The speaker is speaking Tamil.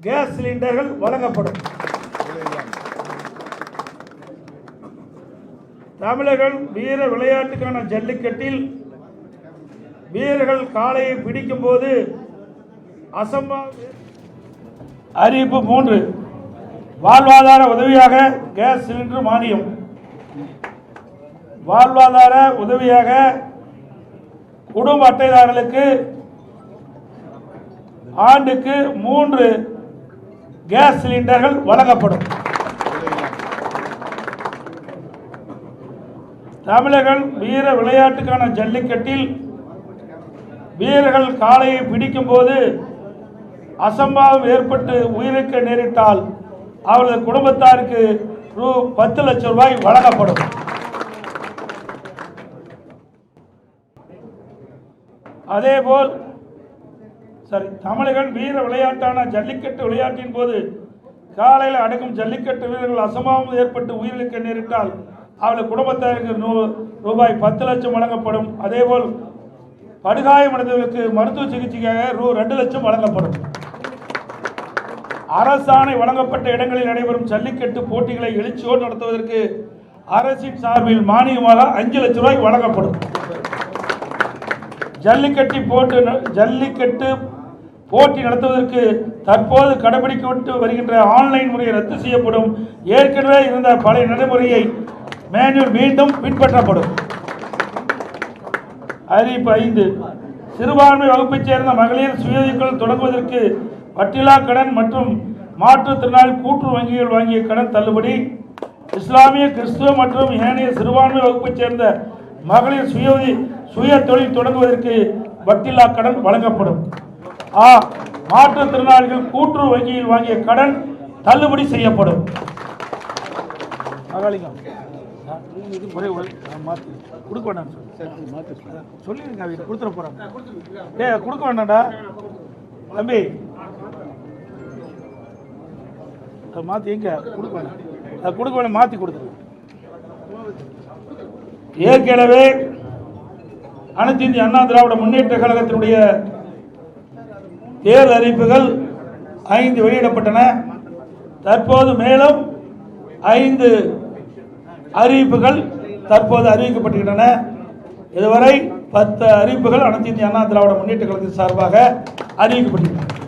கேஸ் சிலிண்டர்கள் வழங்கப்படும். தமிழர்கள் வீர விளையாட்டுக்கான ஜல்லிக்கட்டில் வீரர்கள் காளையை பிடிக்கும் போது அறிவிப்பு 3. வாழ்வாதார உதவியாக கேஸ் சிலிண்டர் மானியம். வாழ்வாதார உதவியாக குடும்ப அட்டைதாரர்களுக்கு ஆண்டுக்கு 3 கேஸ் சிலிண்டர்கள் வழங்கப்படும். தமிழர்கள் வீர விளையாட்டுக்கான ஜல்லிக்கட்டில் வீரர்கள் காளையை பிடிக்கும் போது அசம்பாவிதம் ஏற்பட்டு உயிரிழக்க நேரிட்டால் அவரது குடும்பத்தாருக்கு ரூ. 10 லட்சம் வழங்கப்படும். அதேபோல் தமிழர்கள் வீர விளையாட்டான ஜல்லிக்கட்டு விளையாட்டின் போது காலையில் அடக்கும் ஜல்லிக்கட்டு வீரர்கள் அசம்பாவிதம் ஏற்பட்டு உயிரிழக்க நேரிட்டால் அவரது குடும்பத்தாருக்கு ரூபாய் 10 லட்சம் வழங்கப்படும். அதேபோல் படுகாயமடைந்தவர்களுக்கு மருத்துவ சிகிச்சைக்காக ரூ. 2 லட்சம் வழங்கப்படும். அரசாணை வழங்கப்பட்ட இடங்களில் நடைபெறும் ஜல்லிக்கட்டு போட்டிகளை எழுச்சியோடு நடத்துவதற்கு அரசின் சார்பில் மானியமாக 5 லட்சம் வழங்கப்படும். ஜல்லிக்கட்டு போட்டி நடத்துவதற்கு தற்போது கடைபிடிக்கப்பட்டு வருகின்ற ஆன்லைன் முறையை ரத்து செய்யப்படும். ஏற்கனவே இருந்த பழைய நடைமுறையை மேனுவல் மீண்டும் பின்பற்றப்படும். அறிவிப்பு 5. சிறுபான்மை வகுப்பைச் சேர்ந்த மகளிர் சுயஉதவிக்குழு தொடங்குவதற்கு பட்டியலா கடன் மற்றும் மாற்றுத்திறனாளி கூட்டுறவு வங்கிகள் வாங்கிய கடன் தள்ளுபடி. இஸ்லாமிய, கிறிஸ்துவ மற்றும் ஏனைய சிறுபான்மை வகுப்பைச் சேர்ந்த மகளிர் சுய தொழில் தொடங்குவதற்கு வட்டில்லா கடன் வழங்கப்படும். மாற்றுத்திறனாளிகள் கூட்டுறவு வங்கியில் வாங்கிய கடன் தள்ளுபடி செய்யப்படும். கொடுக்க வேண்டாம் சொல்லிருங்க, கொடுத்துட போறாங்க. கொடுக்க வேண்டாம்டா தம்பி, மாத்தி எங்க கொடுக்க வேண்டாம், கொடுக்க வேண்டாம், மாத்தி கொடுத்துரு. ஏற்கனவே அனைத்து இந்திய அண்ணா திராவிட முன்னேற்ற கழகத்தினுடைய தேர்தல் அறிவிப்புகள் 5 வெளியிடப்பட்டன. தற்போது மேலும் 5 அறிவிப்புகள் தற்போது அறிவிக்கப்பட்டுள்ளன. இதுவரை 10 அறிவிப்புகள் அனைத்து இந்திய அண்ணா திராவிட முன்னேற்ற கழகத்தின் சார்பாக அறிவிக்கப்பட்டுள்ளன.